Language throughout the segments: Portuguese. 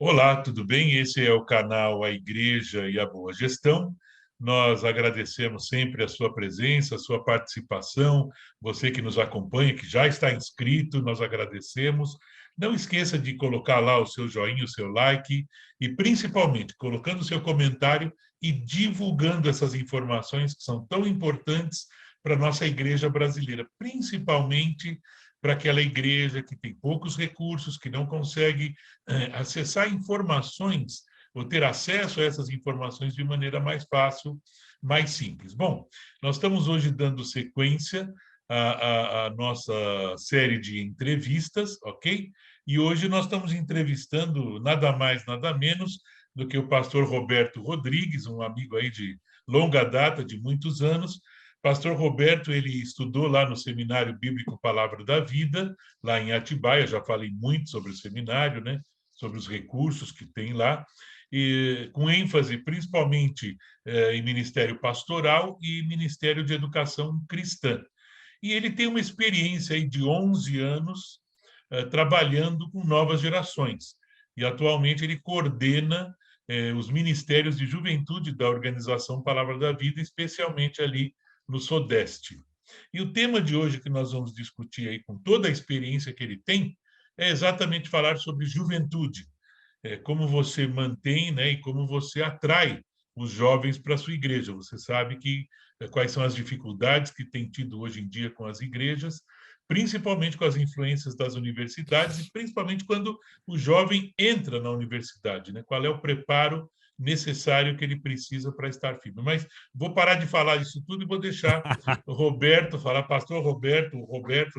Olá, tudo bem? Esse é o canal A Igreja e a Boa Gestão. Nós agradecemos sempre a sua presença, a sua participação, você que nos acompanha, que já está inscrito, nós agradecemos. Não esqueça de colocar lá o seu joinha, o seu like e, principalmente, colocando o seu comentário e divulgando essas informações que são tão importantes para a nossa igreja brasileira, principalmente para aquela igreja que tem poucos recursos, que não consegue acessar informações ou ter acesso a essas informações de maneira mais fácil, mais simples. Bom, nós estamos hoje dando sequência à nossa série de entrevistas, ok? E hoje nós estamos entrevistando nada mais, nada menos do que o pastor Roberto Rodrigues, um amigo aí de longa data, de muitos anos. Pastor Roberto, ele estudou lá no Seminário Bíblico Palavra da Vida, lá em Atibaia, já falei muito sobre o seminário, né? Sobre os recursos que tem lá, e com ênfase principalmente em ministério pastoral e ministério de educação cristã. E ele tem uma experiência aí de 11 anos trabalhando com novas gerações. E atualmente ele coordena os ministérios de juventude da organização Palavra da Vida, especialmente ali no Sudeste. E o tema de hoje que nós vamos discutir aí com toda a experiência que ele tem é exatamente falar sobre juventude, como você mantém, né, e como você atrai os jovens para a sua igreja. Você sabe que quais são as dificuldades que tem tido hoje em dia com as igrejas, principalmente com as influências das universidades e principalmente quando o jovem entra na universidade, né? Qual é o preparo necessário que ele precisa para estar firme. Mas vou parar de falar isso tudo e vou deixar o Roberto falar. Pastor Roberto,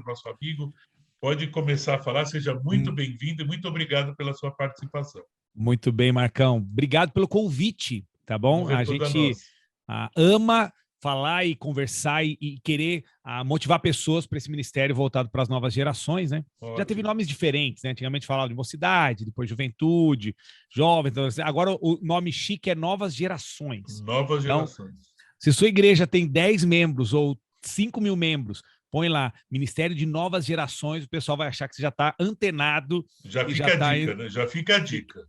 nosso amigo, pode começar a falar. Seja muito bem-vindo e muito obrigado pela sua participação. Muito bem, Marcão. Obrigado pelo convite, tá bom? A gente ama falar e conversar e querer motivar pessoas para esse ministério voltado para as novas gerações, né? Ótimo. Já teve nomes diferentes, né? Antigamente falava de mocidade, depois juventude, jovem. Então, agora o nome chique é novas gerações. Novas gerações. Então, se sua igreja tem 10 membros ou 5 mil membros, põe lá, Ministério de Novas Gerações, o pessoal vai achar que você já está antenado. Já fica a dica, né? Já fica a dica.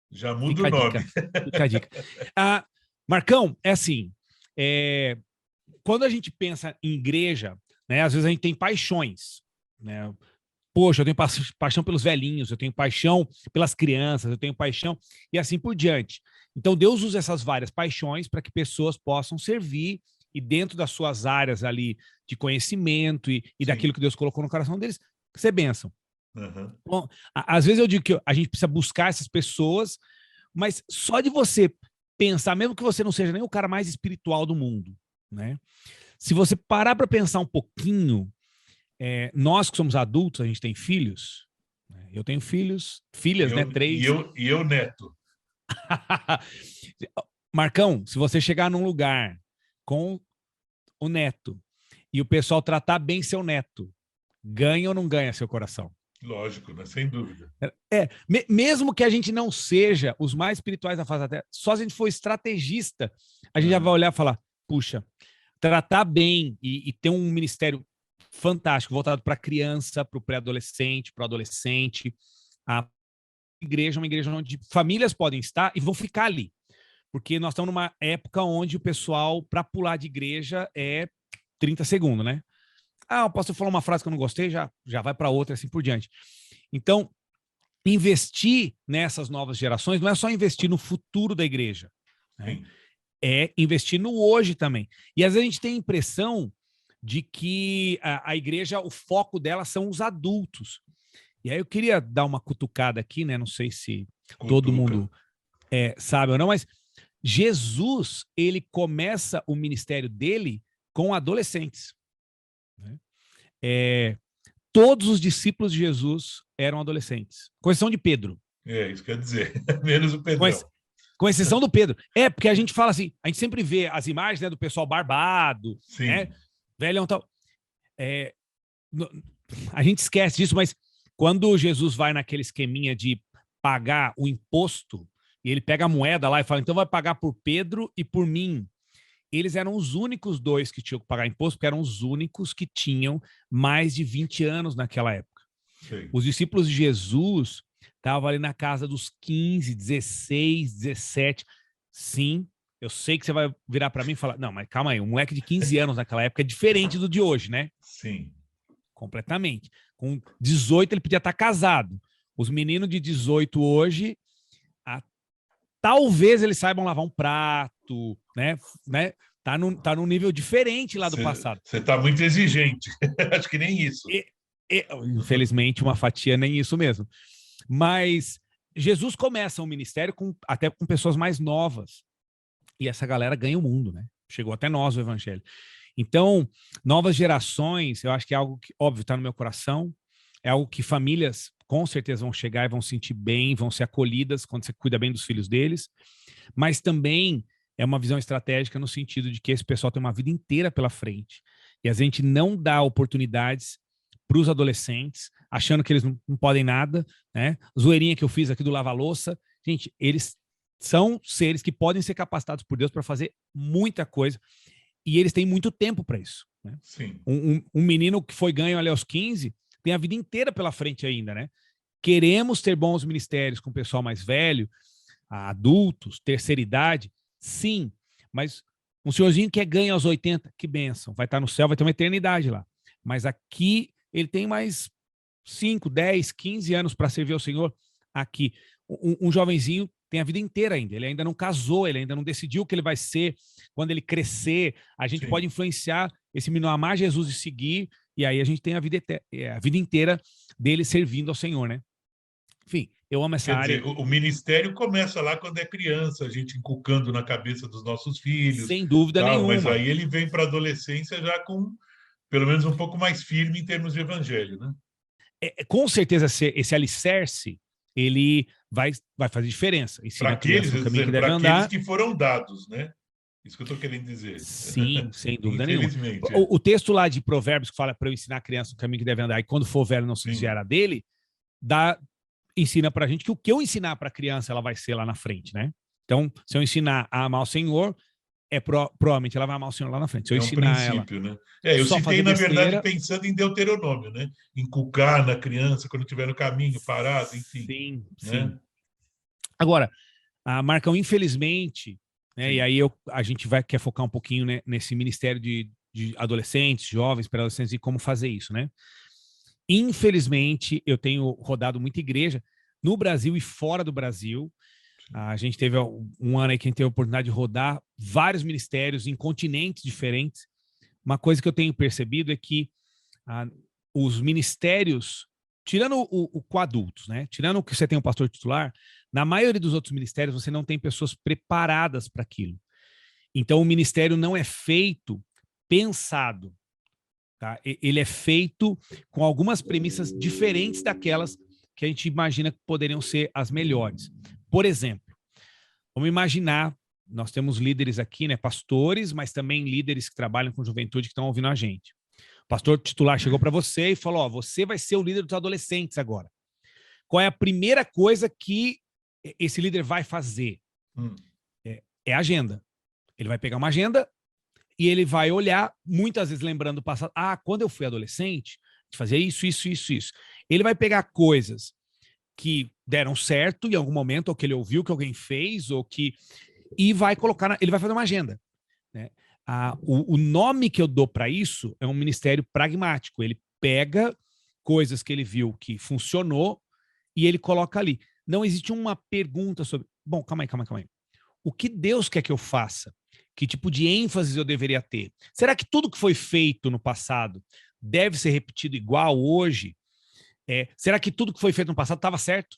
Já muda o nome. Fica a dica. Marcão, é assim, quando a gente pensa em igreja, né, às vezes a gente tem paixões, né? Poxa, eu tenho paixão pelos velhinhos, eu tenho paixão pelas crianças, eu tenho paixão e assim por diante. Então, Deus usa essas várias paixões para que pessoas possam servir e dentro das suas áreas ali de conhecimento e daquilo que Deus colocou no coração deles, ser bênção. Uhum. Bom, às vezes eu digo que a gente precisa buscar essas pessoas, mas só de você pensar, mesmo que você não seja nem o cara mais espiritual do mundo, né? Se você parar para pensar um pouquinho, nós que somos adultos, a gente tem filhos, né? Eu tenho filhas, né? 3. E eu neto. Marcão, se você chegar num lugar com o neto e o pessoal tratar bem seu neto, ganha ou não ganha seu coração? Lógico, né? Sem dúvida. Mesmo que a gente não seja os mais espirituais da face da Terra, só se a gente for estrategista, a gente já vai olhar e falar, puxa, tratar bem e ter um ministério fantástico, voltado para a criança, para o pré-adolescente, para o adolescente. A igreja é uma igreja onde famílias podem estar e vão ficar ali. Porque nós estamos numa época onde o pessoal, para pular de igreja, é 30 segundos, né? O pastor falou uma frase que eu não gostei, já vai para outra, assim por diante. Então, investir nessas novas gerações não é só investir no futuro da igreja, né? É investir no hoje também. E às vezes a gente tem a impressão de que a igreja, o foco dela são os adultos. E aí eu queria dar uma cutucada aqui, né? Não sei se todo mundo sabe ou não, mas Jesus, ele começa o ministério dele com adolescentes. Todos os discípulos de Jesus eram adolescentes, com exceção de Pedro. Isso quer dizer, menos o Pedrão. Com exceção do Pedro. Porque a gente fala assim, a gente sempre vê as imagens, né, do pessoal barbado, né, velhão e tal. A gente esquece disso, mas quando Jesus vai naquele esqueminha de pagar o imposto, e ele pega a moeda lá e fala, então vai pagar por Pedro e por mim. Eles eram os únicos 2 que tinham que pagar imposto, porque eram os únicos que tinham mais de 20 anos naquela época. Os discípulos de Jesus Estava ali na casa dos 15, 16, 17. Sim, eu sei que você vai virar para mim e falar, não, mas calma aí, um moleque de 15 anos naquela época é diferente do de hoje, né? Sim. Completamente. Com 18 ele podia estar casado. Os meninos de 18 hoje, talvez eles saibam lavar um prato, né? Tá num nível diferente lá do passado. Você está muito exigente. Acho que nem isso. Infelizmente, uma fatia nem isso mesmo. Mas Jesus começa o ministério até com pessoas mais novas. E essa galera ganha o mundo, né? Chegou até nós o evangelho. Então, novas gerações, eu acho que é algo que, óbvio, está no meu coração. É algo que famílias com certeza vão chegar e vão se sentir bem, vão ser acolhidas quando você cuida bem dos filhos deles. Mas também é uma visão estratégica no sentido de que esse pessoal tem uma vida inteira pela frente. E a gente não dá oportunidades para os adolescentes, achando que eles não podem nada, né? Zoeirinha que eu fiz aqui do lava-louça. Gente, eles são seres que podem ser capacitados por Deus para fazer muita coisa. E eles têm muito tempo para isso. Né? Sim. Um menino que foi ganho ali aos 15 tem a vida inteira pela frente ainda, né? Queremos ter bons ministérios com o pessoal mais velho, adultos, terceira idade, sim, mas um senhorzinho que é ganho aos 80, que bênção, vai estar no céu, vai ter uma eternidade lá. Mas aqui ele tem mais 5, 10, 15 anos para servir ao Senhor aqui. Um jovenzinho tem a vida inteira ainda, ele ainda não casou, ele ainda não decidiu o que ele vai ser quando ele crescer. A gente pode influenciar esse menino a amar Jesus e seguir, e aí a gente tem a vida inteira dele servindo ao Senhor, né? Enfim, eu amo essa área. Quer dizer, o ministério começa lá quando é criança, a gente inculcando na cabeça dos nossos filhos. Sem dúvida nenhuma. Mas aí ele vem para a adolescência já com, pelo menos, um pouco mais firme em termos de evangelho, né? Com certeza, esse alicerce, ele vai fazer diferença. Ensina a criança no caminho que deve andar. Aqueles que foram dados, né? Isso que eu estou querendo dizer. Sim, sem dúvida nenhuma. Infelizmente. O texto lá de Provérbios que fala para eu ensinar a criança no caminho que deve andar e quando for velho não se desviará dele, ensina para a gente que o que eu ensinar para a criança ela vai ser lá na frente, né? Então, se eu ensinar a amar o Senhor, provavelmente ela vai amar o Senhor lá na frente. Se eu ensinar princípio, ela, né? Eu citei, na verdade, besteira, pensando em Deuteronômio, né? Inculcar na criança quando estiver no caminho, parado, enfim. Sim, né? sim. Agora, a Marcão, infelizmente, né, e aí a gente quer focar um pouquinho, né, nesse ministério de adolescentes, jovens, pré-adolescentes e como fazer isso, né? Infelizmente, eu tenho rodado muita igreja no Brasil e fora do Brasil. A gente teve um ano aí que a gente teve a oportunidade de rodar vários ministérios em continentes diferentes. Uma coisa que eu tenho percebido é que os ministérios, tirando o coadultos, né? Tirando que você tem um pastor titular, na maioria dos outros ministérios você não tem pessoas preparadas para aquilo. Então o ministério não é feito pensado. Tá? Ele é feito com algumas premissas diferentes daquelas que a gente imagina que poderiam ser as melhores. Por exemplo, vamos imaginar, nós temos líderes aqui, né, pastores, mas também líderes que trabalham com juventude que estão ouvindo a gente. O pastor titular chegou para você e falou, ó, você vai ser o líder dos adolescentes agora. Qual é a primeira coisa que esse líder vai fazer? É a agenda. Ele vai pegar uma agenda e ele vai olhar, muitas vezes lembrando do passado. Quando eu fui adolescente, a gente fazia isso, isso, isso, isso. Ele vai pegar coisas que deram certo em algum momento, ou que ele ouviu que alguém fez, e vai colocar, ele vai fazer uma agenda. Né? O nome que eu dou para isso é um ministério pragmático. Ele pega coisas que ele viu que funcionou e ele coloca ali. Não existe uma pergunta sobre... Bom, calma aí. O que Deus quer que eu faça? Que tipo de ênfase eu deveria ter? Será que tudo que foi feito no passado deve ser repetido igual hoje? Será que tudo que foi feito no passado estava certo?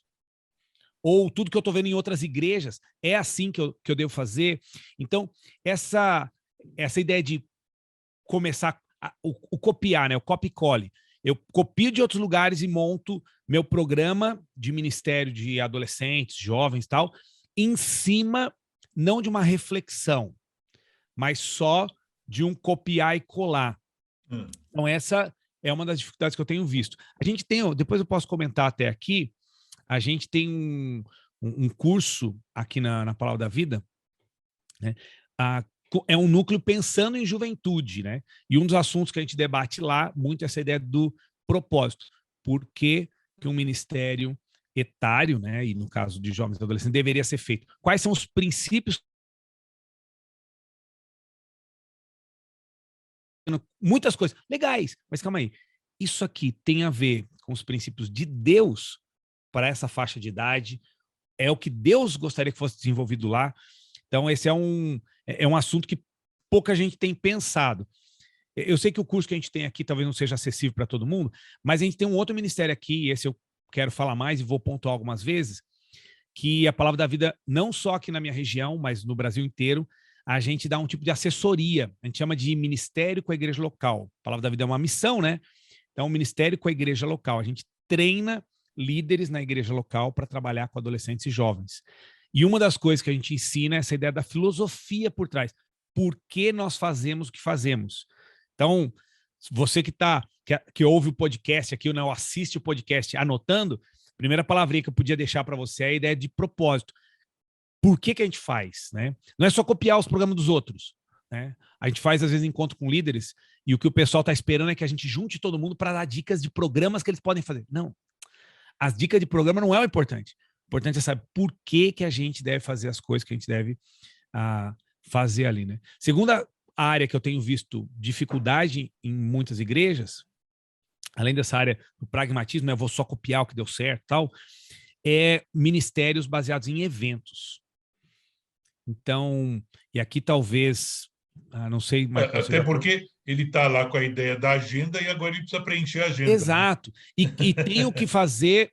Ou tudo que eu estou vendo em outras igrejas é assim que eu devo fazer? Então, essa ideia de começar o copiar, né? O copy-cole. Eu copio de outros lugares e monto meu programa de ministério de adolescentes, jovens e tal, em cima, não de uma reflexão, mas só de um copiar e colar. Então, essa é uma das dificuldades que eu tenho visto. A gente tem, depois eu posso comentar até aqui, a gente tem um curso aqui na Palavra da Vida, né? É um núcleo pensando em juventude, né? E um dos assuntos que a gente debate lá muito é essa ideia do propósito. Por que um ministério etário, né, e no caso de jovens e adolescentes, deveria ser feito. Quais são os princípios? Muitas coisas legais, mas calma aí. Isso aqui tem a ver com os princípios de Deus para essa faixa de idade? É o que Deus gostaria que fosse desenvolvido lá? Então, esse é um assunto que pouca gente tem pensado. Eu sei que o curso que a gente tem aqui talvez não seja acessível para todo mundo, mas a gente tem um outro ministério aqui, e esse eu quero falar mais e vou pontuar algumas vezes, que a Palavra da Vida, não só aqui na minha região, mas no Brasil inteiro, a gente dá um tipo de assessoria. A gente chama de ministério com a igreja local. A Palavra da Vida é uma missão, né? Então, o ministério com a igreja local. A gente treina líderes na igreja local para trabalhar com adolescentes e jovens. E uma das coisas que a gente ensina é essa ideia da filosofia por trás. Por que nós fazemos o que fazemos? Então, você que ouve o podcast aqui, ou assiste o podcast anotando, a primeira palavrinha que eu podia deixar para você é a ideia de propósito. Por que a gente faz? Né? Não é só copiar os programas dos outros. Né? A gente faz, às vezes, encontro com líderes e o que o pessoal está esperando é que a gente junte todo mundo para dar dicas de programas que eles podem fazer. Não. As dicas de programa não é o importante. O importante é saber por que a gente deve fazer as coisas que a gente deve fazer ali. Né? Segunda área que eu tenho visto dificuldade em muitas igrejas, além dessa área do pragmatismo, né, eu vou só copiar o que deu certo e tal, é ministérios baseados em eventos. Então, e aqui talvez, não sei... Até porque ele está lá com a ideia da agenda e agora ele precisa preencher a agenda. Exato. Né? E tem o que fazer...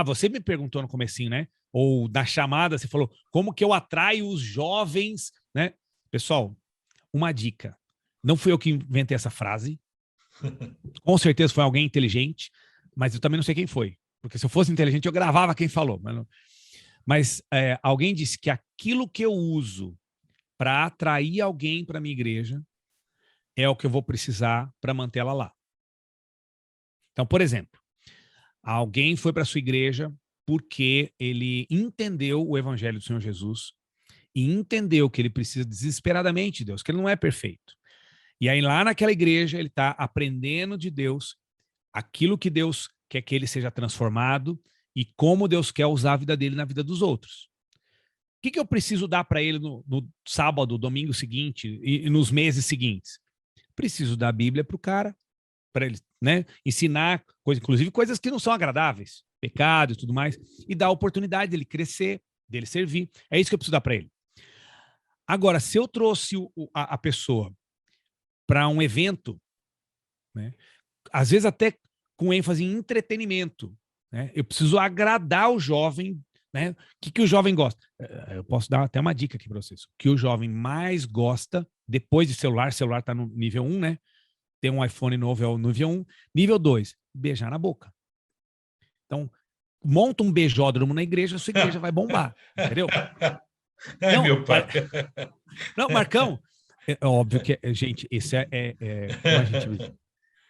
você me perguntou no comecinho, né? Ou na chamada, você falou, como que eu atraio os jovens, né? Pessoal, uma dica. Não fui eu que inventei essa frase. Com certeza foi alguém inteligente, mas eu também não sei quem foi. Porque se eu fosse inteligente, eu gravava quem falou. Mas alguém disse que aquilo que eu uso para atrair alguém para minha igreja é o que eu vou precisar para mantê-la lá. Então, por exemplo, alguém foi para sua igreja porque ele entendeu o evangelho do Senhor Jesus e entendeu que ele precisa desesperadamente de Deus, que ele não é perfeito. E aí lá naquela igreja ele está aprendendo de Deus aquilo que Deus quer que ele seja transformado e como Deus quer usar a vida dele na vida dos outros. O que eu preciso dar para ele no sábado, domingo seguinte e nos meses seguintes? Preciso dar a Bíblia para o cara, para ele, né, ensinar, inclusive coisas que não são agradáveis, pecado e tudo mais, e dar a oportunidade dele crescer, dele servir. É isso que eu preciso dar para ele. Agora, se eu trouxe a pessoa para um evento, né, às vezes até com ênfase em entretenimento, né, eu preciso agradar o jovem. Né? O que o jovem gosta? Eu posso dar até uma dica aqui para vocês. O que o jovem mais gosta, depois de celular está no nível 1, né? Tem um iPhone novo, é o nível 1. Nível 2, beijar na boca. Então, monta um beijódromo na igreja, a sua igreja vai bombar, entendeu? Ai, meu pai. Não, Marcão, é óbvio que, gente, esse como a gente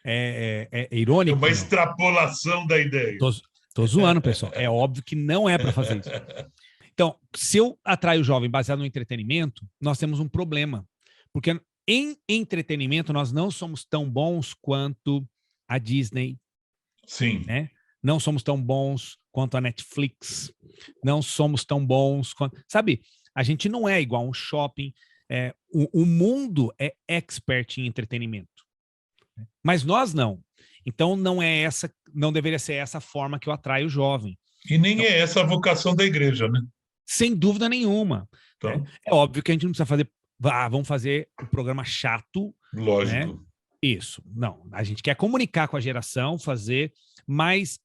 é irônico. É uma extrapolação da ideia. Tô zoando, pessoal. É óbvio que não é para fazer isso. Então, se eu atraio o jovem baseado no entretenimento, nós temos um problema. Porque em entretenimento, nós não somos tão bons quanto a Disney. Sim. Né? Não somos tão bons quanto a Netflix. Não somos tão bons quanto... Sabe, a gente não é igual a um shopping. O mundo é expert em entretenimento. Mas nós não. Então, não deveria ser essa forma que eu atraio o jovem. E nem é essa a vocação da igreja, né? Sem dúvida nenhuma. Então, né? É óbvio que a gente não precisa fazer... vamos fazer o programa chato. Lógico. Né? Isso. Não. A gente quer comunicar com a geração, mas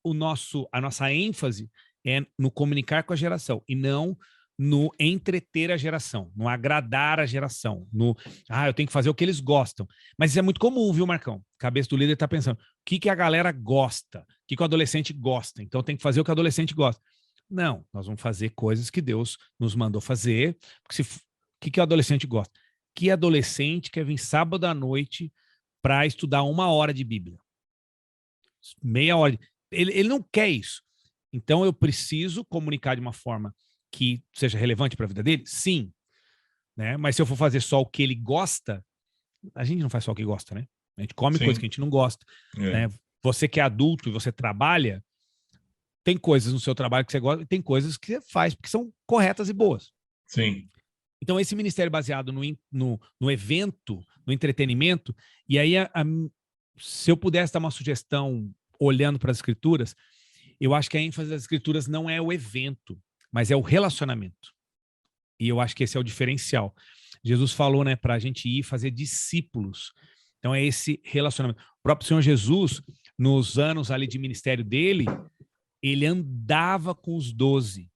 a nossa ênfase é no comunicar com a geração e não no entreter a geração, no agradar a geração, eu tenho que fazer o que eles gostam. Mas isso é muito comum, viu, Marcão? A cabeça do líder está pensando, o que a galera gosta? O que o adolescente gosta? Então tem que fazer o que o adolescente gosta. Não, nós vamos fazer coisas que Deus nos mandou fazer. Porque o que o adolescente gosta? Que adolescente quer vir sábado à noite para estudar 1 hora de Bíblia? Meia hora. Ele não quer isso. Então eu preciso comunicar de uma forma que seja relevante para a vida dele? Sim. Né? Mas se eu for fazer só o que ele gosta, a gente não faz só o que gosta, né? A gente come coisa que a gente não gosta. Né? Você que é adulto e você trabalha, tem coisas no seu trabalho que você gosta e tem coisas que você faz porque são corretas e boas. Sim. Então, esse ministério baseado no evento, no entretenimento, e aí, se eu pudesse dar uma sugestão olhando para as escrituras, eu acho que a ênfase das escrituras não é o evento, mas é o relacionamento. E eu acho que esse é o diferencial. Jesus falou, né, para a gente ir fazer discípulos. Então, é esse relacionamento. O próprio Senhor Jesus, nos anos ali de ministério dele, ele andava com os 12,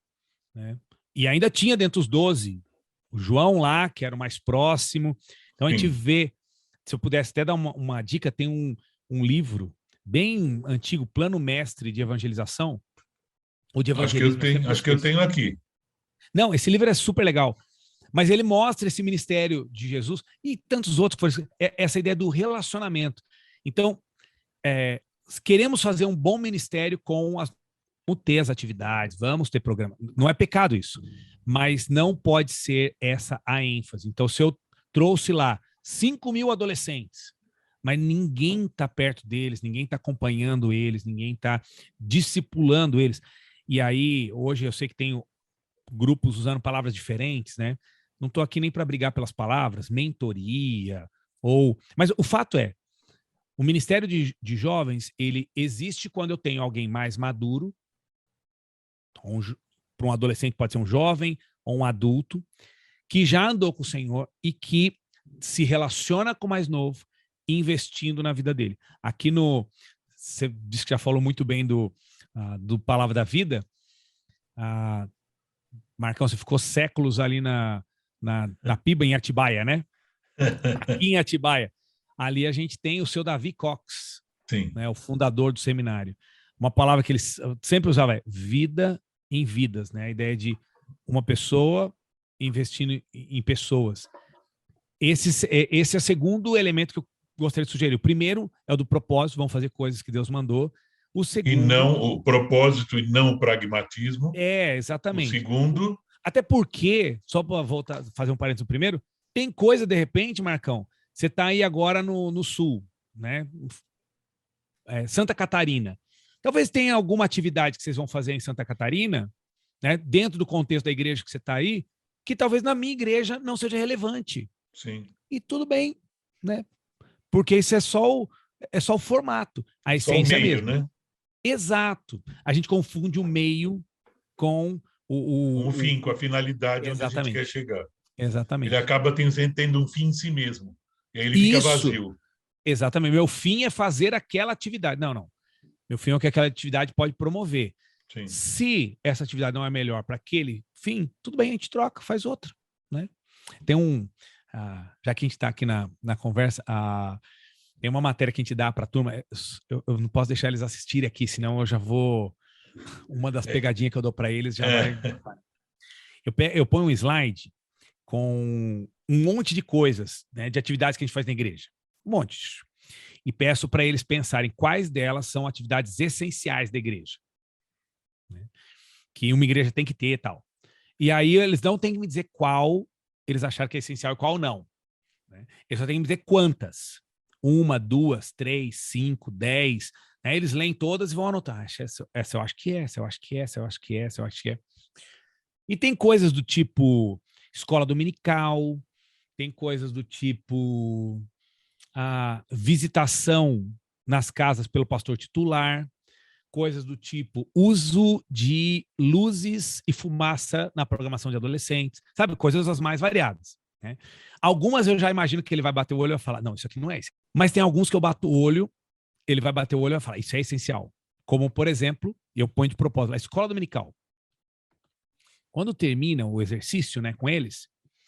né? E ainda tinha dentro dos 12 o João lá, que era o mais próximo. Então a gente vê, se eu pudesse até dar uma dica, tem um livro bem antigo, Plano Mestre de Evangelização, ou de Evangelismo. Acho que eu tenho aqui. Não, esse livro é super legal. Mas ele mostra esse ministério de Jesus e tantos outros, essa ideia do relacionamento. Então, queremos fazer um bom ministério vamos ter as atividades, vamos ter programa. Não é pecado isso, mas não pode ser essa a ênfase. Então, se eu trouxe lá 5.000 adolescentes, mas ninguém está perto deles, ninguém está acompanhando eles, ninguém está discipulando eles. E aí, hoje eu sei que tem grupos usando palavras diferentes, né? Não estou aqui nem para brigar pelas palavras, mentoria, Mas o fato é, o Ministério de Jovens, ele existe quando eu tenho alguém mais maduro, para um adolescente pode ser um jovem ou um adulto, que já andou com o Senhor e que se relaciona com o mais novo, investindo na vida dele. Aqui você disse que já falou muito bem do Palavra da Vida. Marcão, você ficou séculos ali na Piba, em Atibaia, né? Aqui em Atibaia. Ali a gente tem o seu Davi Cox, né, o fundador do seminário. Uma palavra que ele sempre usava é vida em vidas, né? A ideia de uma pessoa investindo em pessoas. Esse é o segundo elemento que eu gostaria de sugerir. O primeiro é o do propósito, vamos fazer coisas que Deus mandou. O segundo... E não o propósito e não o pragmatismo. Exatamente. O segundo... Até porque, só para voltar, fazer um parênteses no primeiro, tem coisa, de repente, Marcão, você está aí agora no sul, né? Santa Catarina. Talvez tenha alguma atividade que vocês vão fazer em Santa Catarina, né, dentro do contexto da igreja que você está aí, que talvez na minha igreja não seja relevante. Sim. E tudo bem, né? Porque isso é só o formato, a essência só o meio, mesmo. Né? Exato. A gente confunde o meio com com o fim, com a finalidade onde a gente quer chegar. Exatamente. Ele acaba tendo um fim em si mesmo. E aí ele fica vazio. Exatamente. Meu fim é fazer aquela atividade. Não. Meu fim é o que aquela atividade pode promover. Sim. Se essa atividade não é melhor para aquele fim, tudo bem, a gente troca, faz outra, né? Tem já que a gente está aqui na conversa, tem uma matéria que a gente dá para a turma, eu não posso deixar eles assistirem aqui, senão eu já vou... Uma das pegadinhas que eu dou para eles já vai... Eu ponho um slide com um monte de coisas, né, de atividades que a gente faz na igreja. Um monte. E peço para eles pensarem quais delas são atividades essenciais da igreja, né, que uma igreja tem que ter e tal. E aí eles não têm que me dizer qual eles acharam que é essencial e qual não, né? Eles só têm que me dizer quantas. 1, 2, 3, 5, 10. Né? Eles leem todas e vão anotar. Essa eu acho que é, essa eu acho que é, essa eu acho que é, essa eu acho que é. E tem coisas do tipo escola dominical, tem coisas do tipo a visitação nas casas pelo pastor titular, coisas do tipo uso de luzes e fumaça na programação de adolescentes, sabe? Coisas as mais variadas, né? Algumas eu já imagino que ele vai bater o olho e vai falar, não, isso aqui não é isso. Mas tem alguns que eu bato o olho, ele vai bater o olho e vai falar, isso é essencial. Como, por exemplo, eu ponho de propósito, a escola dominical. Quando termina o exercício, né, com eles,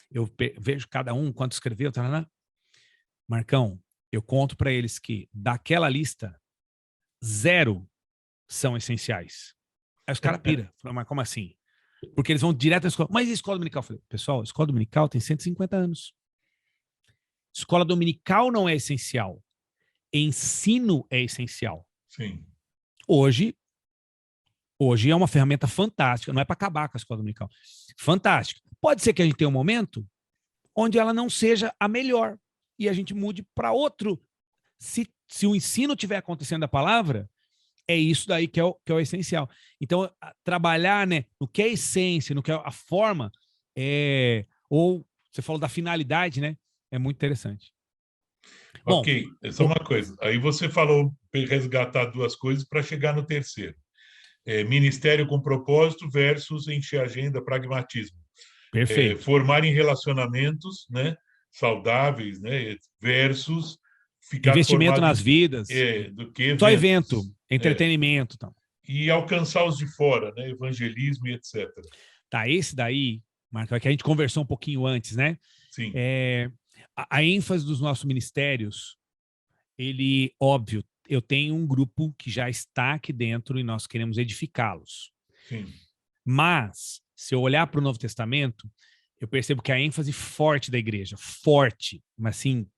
eu vejo cada um quanto escreveu, Marcão, eu conto para eles que daquela lista, 0 são essenciais. Aí os caras piram. Mas como assim? Porque eles vão direto à escola. Mas e a escola dominical? Eu falei, pessoal, a escola dominical tem 150 anos. Escola dominical não é essencial. Ensino é essencial. Sim. Hoje é uma ferramenta fantástica. Não é para acabar com a escola dominical. Fantástica. Pode ser que a gente tenha um momento onde ela não seja a melhor e a gente mude para outro. Se o ensino estiver acontecendo a palavra, é isso daí que é o essencial. Então, trabalhar, né, no que é a essência, no que é a forma, ou você falou da finalidade, né? É muito interessante. Bom, Ok, essa é uma coisa. Aí você falou resgatar duas coisas para chegar no terceiro. Ministério com propósito versus encher agenda, pragmatismo. perfeito. Formar em relacionamentos, né, saudáveis, né, versus ficar Investimento formado nas vidas, do que só evento, eventos. entretenimento, tal. E alcançar os de fora, né, evangelismo e etc. Tá, esse daí, Marco, é que a gente conversou um pouquinho antes, né? Sim, A ênfase dos nossos ministérios, ele, óbvio, eu tenho um grupo que já está aqui dentro e nós queremos edificá-los. sim. Mas, se eu olhar para o Novo Testamento, eu percebo que a ênfase forte da igreja, forte, mas assim,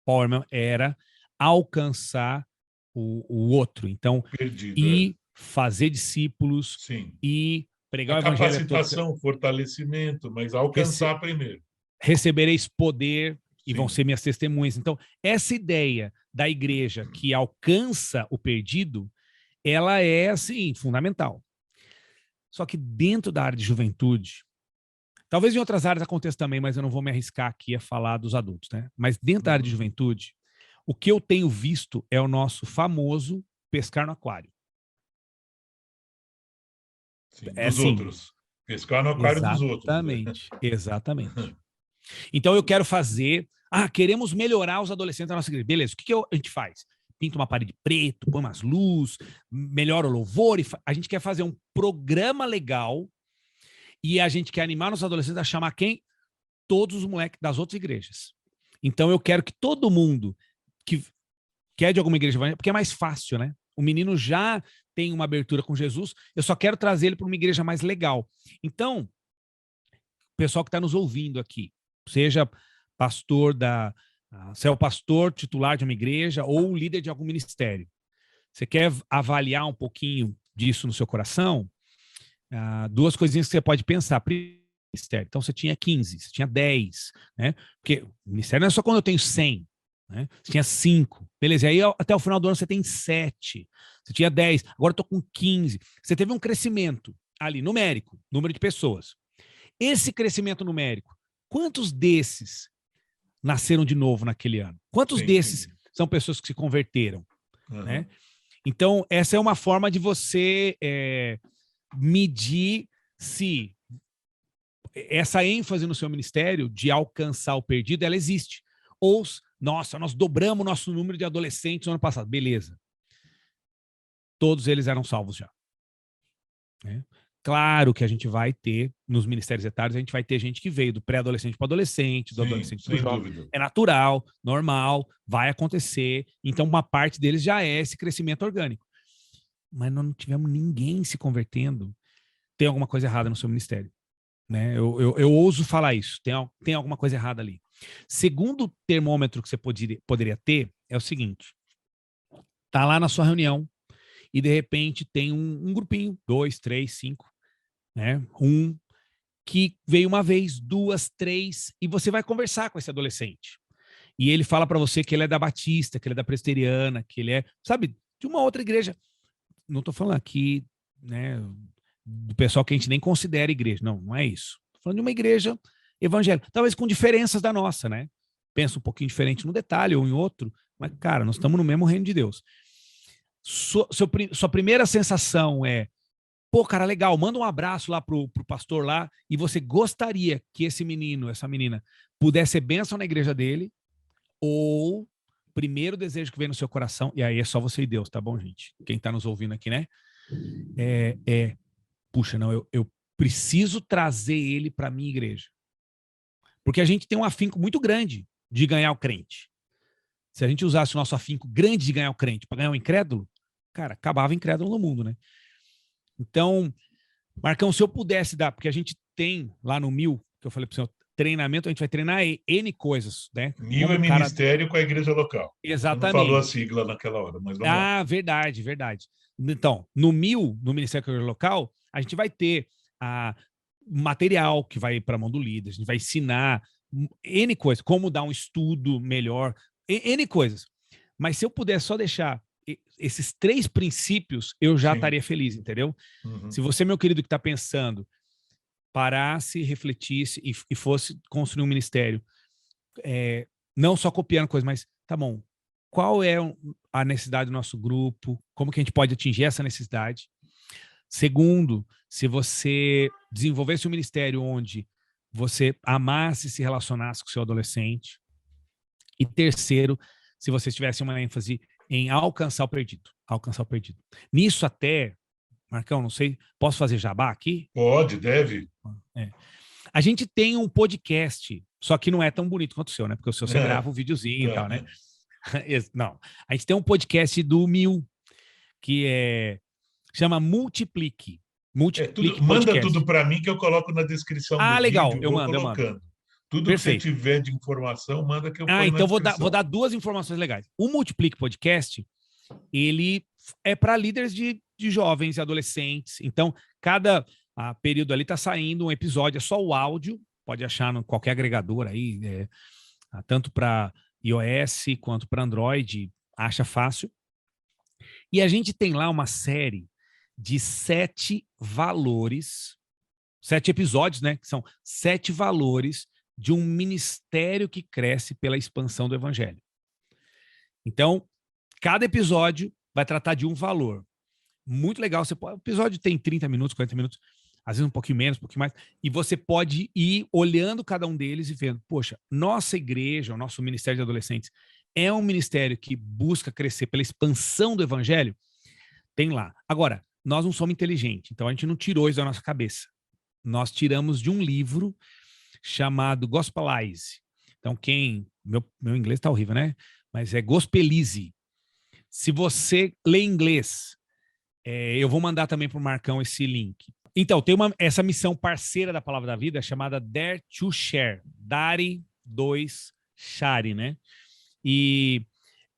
forma, era alcançar o outro. Então, Perdido, e fazer discípulos sim. e A pregar o evangelho a todos. capacitação, fortalecimento, mas alcançar primeiro. Recebereis poder e vão Sim, ser minhas testemunhas. Então, essa ideia da igreja que alcança o perdido, ela é, assim, fundamental. Só que dentro da área de juventude, talvez em outras áreas aconteça também, mas eu não vou me arriscar aqui a falar dos adultos, né? Mas dentro da área de juventude, o que eu tenho visto é o nosso famoso pescar no aquário. sim. É Dos assim, outros. Pescar no aquário dos outros. Né? exatamente, exatamente. Então eu quero fazer. Queremos melhorar os adolescentes da nossa igreja. Beleza, o que a gente faz? Pinta uma parede preta, põe umas luzes, melhora o louvor. A gente quer fazer um programa legal e a gente quer animar os adolescentes a chamar quem? Todos os moleques das outras igrejas. Então eu quero que todo mundo que é de alguma igreja evangélica, porque é mais fácil, né? O menino já tem uma abertura com Jesus, eu só quero trazer ele para uma igreja mais legal. Então, pessoal que está nos ouvindo aqui, seja pastor se é o pastor titular de uma igreja ou líder de algum ministério, você quer avaliar um pouquinho disso no seu coração? Duas coisinhas que você pode pensar. Ministério. Então, você tinha 15, você tinha 10, né? Porque o ministério não é só quando eu tenho 100, né? Você tinha 5, beleza. E aí, até o final do ano, você tem 7. Você tinha 10, agora eu tô com 15. Você teve um crescimento ali, numérico, número de pessoas. Esse crescimento numérico, quantos desses nasceram de novo naquele ano? Quantos Sim, desses sim. são pessoas que se converteram? Uhum. Né? Então, essa é uma forma de você medir se essa ênfase no seu ministério de alcançar o perdido, ela existe. Ou, nossa, nós dobramos o nosso número de adolescentes no ano passado. Beleza. Todos eles eram salvos já. Né? Claro que a gente vai ter, nos ministérios etários, a gente vai ter gente que veio do pré-adolescente para o adolescente, do adolescente para o jovem. Dúvida. É natural, normal, vai acontecer. Então, uma parte deles já é esse crescimento orgânico. Mas nós não tivemos ninguém se convertendo. Tem alguma coisa errada no seu ministério. Né? Eu ouso falar isso. Tem alguma coisa errada ali. Segundo termômetro que você poderia ter é o seguinte. Tá lá na sua reunião e, de repente, tem um grupinho, 2, 3, 5, né? Que veio uma vez, 2, 3, e você vai conversar com esse adolescente. E ele fala para você que ele é da Batista, que ele é da Presbiteriana, que ele é, sabe, de uma outra igreja. Não tô falando aqui, né, do pessoal que a gente nem considera igreja. Não, não é isso. Tô falando de uma igreja evangélica, talvez com diferenças da nossa, né? Pensa um pouquinho diferente num detalhe ou em outro, mas, cara, nós estamos no mesmo reino de Deus. Sua primeira sensação é, pô, cara, legal, manda um abraço lá pro pastor lá e você gostaria que esse menino, essa menina, pudesse ser bênção na igreja dele, ou primeiro desejo que vem no seu coração, e aí é só você e Deus, tá bom, gente? Quem tá nos ouvindo aqui, né? Puxa, não, eu preciso trazer ele para minha igreja. Porque a gente tem um afinco muito grande de ganhar o crente. Se a gente usasse o nosso afinco grande de ganhar o crente para ganhar o incrédulo, cara, acabava incrédulo no mundo, né? Então, Marcão, se eu pudesse dar, porque a gente tem lá no 1000, que eu falei para o senhor, treinamento, a gente vai treinar N coisas, né? 1000 é ministério com a igreja local. Exatamente. Você não falou a sigla naquela hora, mas vamos lá. Verdade, verdade. Então, no 1000, no Ministério da Igreja Local, a gente vai ter material que vai para a mão do líder, a gente vai ensinar N coisas, como dar um estudo melhor, N coisas. Mas se eu puder só deixar esses 3 princípios, eu já Sim. estaria feliz, entendeu? Uhum. Se você, meu querido, que está pensando, parasse, refletisse e fosse construir um ministério, não só copiando coisas, mas, tá bom, qual é a necessidade do nosso grupo? Como que a gente pode atingir essa necessidade? Segundo, se você desenvolvesse um ministério onde você amasse e se relacionasse com o seu adolescente. E terceiro, se você tivesse uma ênfase em alcançar o perdido. Alcançar o perdido. Nisso até, Marcão, não sei, posso fazer jabá aqui? Pode, deve. A gente tem um podcast, só que não é tão bonito quanto o seu, né? Porque o seu você grava um videozinho e tal, né? Não. A gente tem um podcast do Mil, que chama Multiplique. Multiplique manda Podcast. tudo para mim que eu coloco na descrição do legal. vídeo, Eu vou mando. colocando. Tudo Perfeito. que você tiver de informação, manda que eu ponho então na descrição. vou dar 2 informações legais. O Multiplique Podcast, ele é para líderes de jovens e adolescentes. Então, cada período ali está saindo um episódio, é só o áudio, pode achar em qualquer agregador aí, tanto para iOS quanto para Android, acha fácil. E a gente tem lá uma série de 7 valores, 7 episódios, né? Que são 7 valores de um ministério que cresce pela expansão do evangelho. Então, cada episódio vai tratar de um valor. Muito legal. O episódio tem 30 minutos, 40 minutos, às vezes um pouquinho menos, um pouquinho mais, e você pode ir olhando cada um deles e vendo, poxa, nossa igreja, o nosso ministério de adolescentes, é um ministério que busca crescer pela expansão do evangelho? Tem lá. Agora, nós não somos inteligentes, então a gente não tirou isso da nossa cabeça. Nós tiramos de um livro chamado Gospelize. Então, meu inglês está horrível, né? Mas é Gospelize. Se você lê inglês, eu vou mandar também para o Marcão esse link. Então, tem essa missão parceira da Palavra da Vida chamada Dare to Share. Dare 2 Share, né? E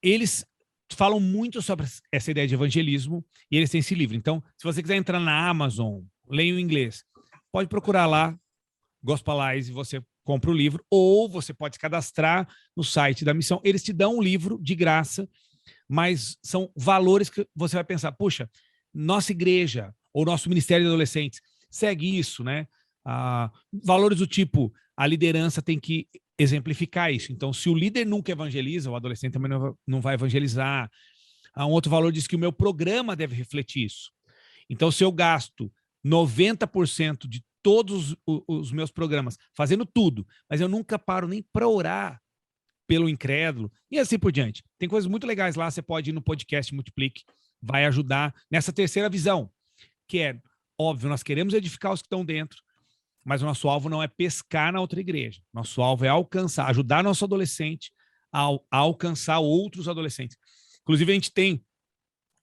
eles falam muito sobre essa ideia de evangelismo e eles têm esse livro. Então, se você quiser entrar na Amazon, leia em inglês, pode procurar lá, Gospelize, você compra o livro, ou você pode se cadastrar no site da missão. Eles te dão um livro de graça, mas são valores que você vai pensar, puxa, nossa igreja ou nosso ministério de adolescentes segue isso, né? Valores do tipo, a liderança tem que exemplificar isso. Então, se o líder nunca evangeliza, o adolescente também não vai evangelizar. Um outro valor diz que o meu programa deve refletir isso. Então, se eu gasto 90% de todos os meus programas fazendo tudo, mas eu nunca paro nem para orar pelo incrédulo, e assim por diante. Tem coisas muito legais lá, você pode ir no podcast Multiplique, vai ajudar nessa terceira visão, que é, óbvio, nós queremos edificar os que estão dentro, mas o nosso alvo não é pescar na outra igreja. Nosso alvo é alcançar, ajudar nosso adolescente a alcançar outros adolescentes. Inclusive, a gente tem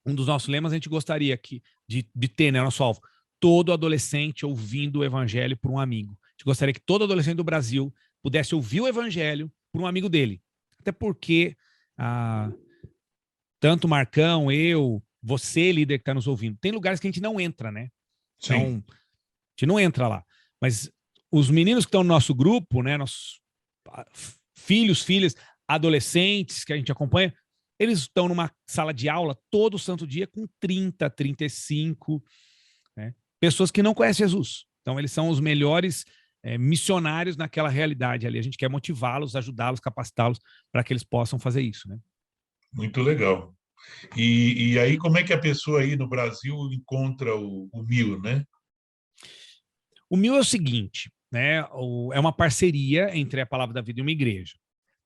um dos nossos lemas, a gente gostaria de ter, né, nosso alvo, todo adolescente ouvindo o evangelho por um amigo. A gente gostaria que todo adolescente do Brasil pudesse ouvir o evangelho por um amigo dele. Até porque tanto o Marcão, eu, você, líder que está nos ouvindo, tem lugares que a gente não entra, né? Então, Sim. a gente não entra lá. Mas os meninos que estão no nosso grupo, né, nossos filhos, filhas, adolescentes que a gente acompanha, eles estão numa sala de aula todo santo dia com 30, 35, né, pessoas que não conhecem Jesus. Então, eles são os melhores missionários naquela realidade ali. A gente quer motivá-los, ajudá-los, capacitá-los para que eles possam fazer isso, né? Muito legal. E aí, como é que a pessoa aí no Brasil encontra o Mil, né? O Mil é o seguinte, né? É uma parceria entre a Palavra da Vida e uma igreja.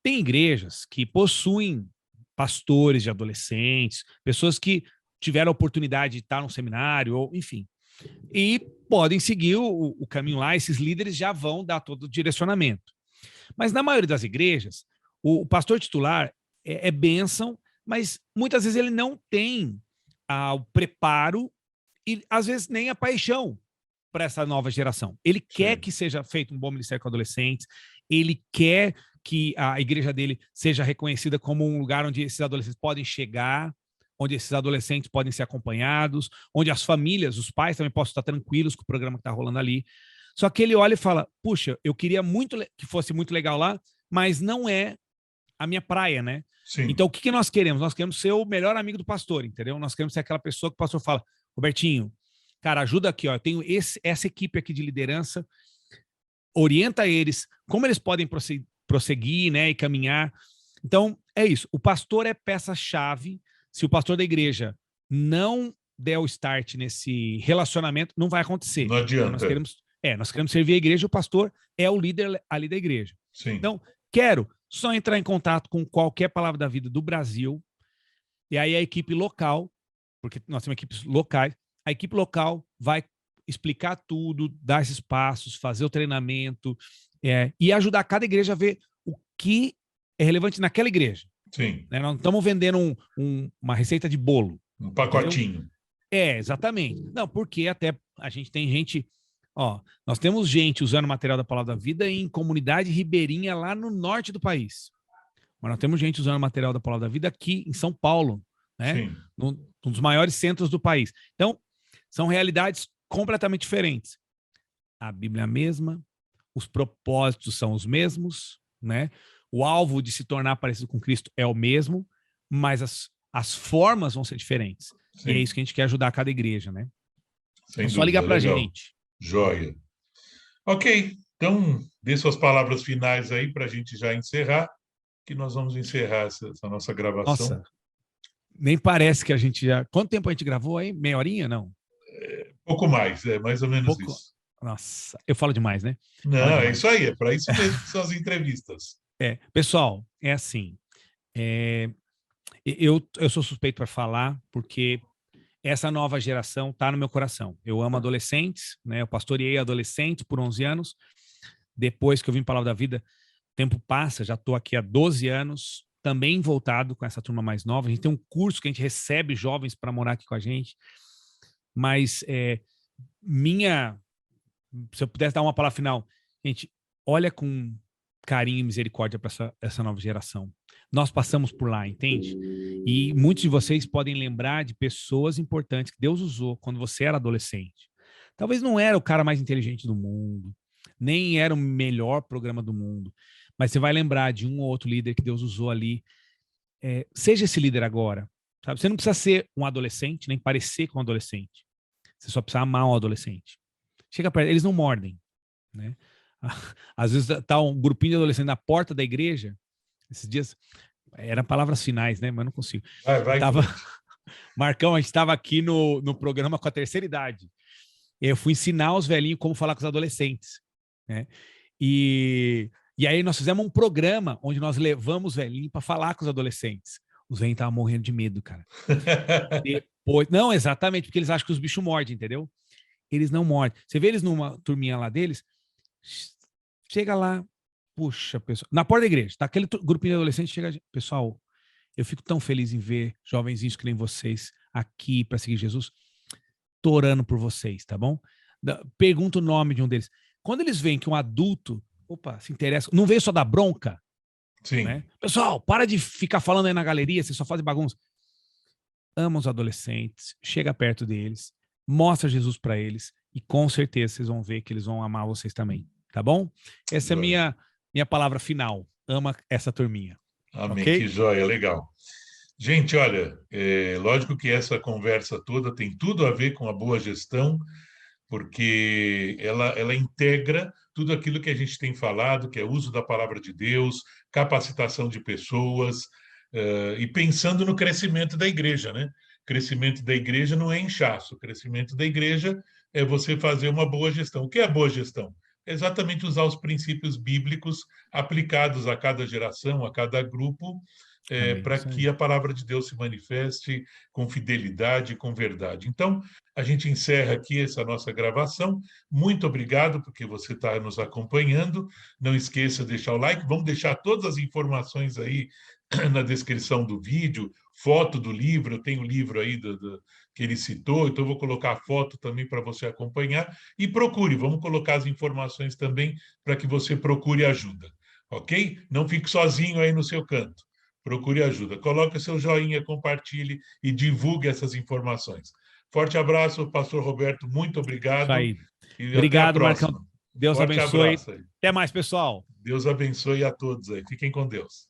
Tem igrejas que possuem pastores de adolescentes, pessoas que tiveram a oportunidade de estar num seminário, ou enfim, e podem seguir o caminho lá, esses líderes já vão dar todo o direcionamento. Mas na maioria das igrejas, o pastor titular é bênção, mas muitas vezes ele não tem o preparo e às vezes nem a paixão para essa nova geração. Ele quer que seja feito um bom ministério com adolescentes, ele quer que a igreja dele seja reconhecida como um lugar onde esses adolescentes podem chegar, onde esses adolescentes podem ser acompanhados, onde as famílias, os pais também possam estar tranquilos com o programa que está rolando ali. Só que ele olha e fala, puxa, eu queria muito que fosse muito legal lá, mas não é a minha praia, né? Sim. Então, o que nós queremos? Nós queremos ser o melhor amigo do pastor, entendeu? Nós queremos ser aquela pessoa que o pastor fala, Robertinho, cara, ajuda aqui, ó, eu tenho essa equipe aqui de liderança, orienta eles, como eles podem prosseguir, né, e caminhar. Então, é isso. O pastor é peça-chave. Se o pastor da igreja não der o start nesse relacionamento, não vai acontecer. Não adianta. Então, nós queremos servir a igreja, o pastor é o líder ali da igreja. Sim. Então, quero só entrar em contato com qualquer palavra da vida do Brasil, e aí a equipe local, porque nós temos equipes locais, a equipe local vai explicar tudo, dar esses passos, fazer o treinamento, e ajudar cada igreja a ver o que é relevante naquela igreja. Sim. Né? Nós não estamos vendendo uma receita de bolo. Um pacotinho. Entendeu? Exatamente. Não, porque até a gente tem gente... Ó, nós temos gente usando material da Palavra da Vida em comunidade ribeirinha lá no norte do país. Mas nós temos gente usando material da Palavra da Vida aqui em São Paulo, né? Sim. Um dos maiores centros do país. Então, são realidades completamente diferentes. A Bíblia é a mesma, os propósitos são os mesmos, né? O alvo de se tornar parecido com Cristo é o mesmo, mas as formas vão ser diferentes. Sim. E é isso que a gente quer ajudar cada igreja, né? Sem é só dúvida, ligar pra legal. gente. Joia. Ok, então dê suas palavras finais aí para a gente já encerrar, que nós vamos encerrar essa nossa gravação. Nossa, nem parece que a gente já... Quanto tempo a gente gravou aí? Meia horinha, não? Pouco mais, mais ou menos isso. Nossa, eu falo demais, né? Não, é isso aí, é para isso mesmo que são as entrevistas. Pessoal, é assim, eu sou suspeito para falar, porque essa nova geração está no meu coração. Eu amo adolescentes, né? Eu pastoreei adolescentes por 11 anos. Depois que eu vim para a Palavra da Vida, o tempo passa, já estou aqui há 12 anos, também voltado com essa turma mais nova. A gente tem um curso que a gente recebe jovens para morar aqui com a gente. Mas se eu pudesse dar uma palavra final, gente, olha com carinho e misericórdia para essa nova geração. Nós passamos por lá, entende? E muitos de vocês podem lembrar de pessoas importantes que Deus usou quando você era adolescente. Talvez não era o cara mais inteligente do mundo, nem era o melhor programa do mundo, mas você vai lembrar de um ou outro líder que Deus usou ali. Seja esse líder agora, sabe? Você não precisa ser um adolescente, nem parecer com um adolescente. Você só precisa amar um adolescente. Chega perto, eles não mordem, né? Às vezes tá um grupinho de adolescentes na porta da igreja. Esses dias eram palavras finais, né? Mas não consigo. Vai. Marcão, a gente estava aqui no programa com a terceira idade. Eu fui ensinar os velhinhos como falar com os adolescentes, né? E aí nós fizemos um programa onde nós levamos os velhinhos para falar com os adolescentes. Os velhinhos estavam morrendo de medo, cara. Depois, não, exatamente, porque eles acham que os bichos mordem, entendeu? Eles não mordem. Você vê eles numa turminha lá deles, chega lá, puxa, pessoal, na porta da igreja, tá aquele grupinho de adolescentes, chega, pessoal, eu fico tão feliz em ver jovenzinhos que nem vocês aqui para seguir Jesus. Tô orando por vocês, tá bom? Pergunta o nome de um deles. Quando eles veem que um adulto, se interessa, não veio só dar bronca, sim, né? Pessoal, para de ficar falando aí na galeria, vocês só fazem bagunça. Ama os adolescentes, chega perto deles, mostra Jesus para eles e com certeza vocês vão ver que eles vão amar vocês também, tá bom? Essa é a minha palavra final. Ama essa turminha. Amém, okay? Que joia, legal. Gente, olha, lógico que essa conversa toda tem tudo a ver com a boa gestão, porque ela integra tudo aquilo que a gente tem falado, que é uso da palavra de Deus, capacitação de pessoas, e pensando no crescimento da igreja, né? Crescimento da igreja não é inchaço, crescimento da igreja é você fazer uma boa gestão. O que é boa gestão? É exatamente usar os princípios bíblicos aplicados a cada geração, a cada grupo, para que a palavra de Deus se manifeste com fidelidade e com verdade. Então, a gente encerra aqui essa nossa gravação. Muito obrigado porque você está nos acompanhando. Não esqueça de deixar o like. Vamos deixar todas as informações aí na descrição do vídeo, foto do livro, eu tenho o livro aí que ele citou, então eu vou colocar a foto também para você acompanhar. E procure, vamos colocar as informações também para que você procure ajuda, ok? Não fique sozinho aí no seu canto. Procure ajuda. Coloque seu joinha, compartilhe e divulgue essas informações. Forte abraço, Pastor Roberto. Muito obrigado. Isso aí. E obrigado, até a próxima. Marcão. Deus Forte abençoe. Abraço aí. Até mais, pessoal. Deus abençoe a todos aí. Fiquem com Deus.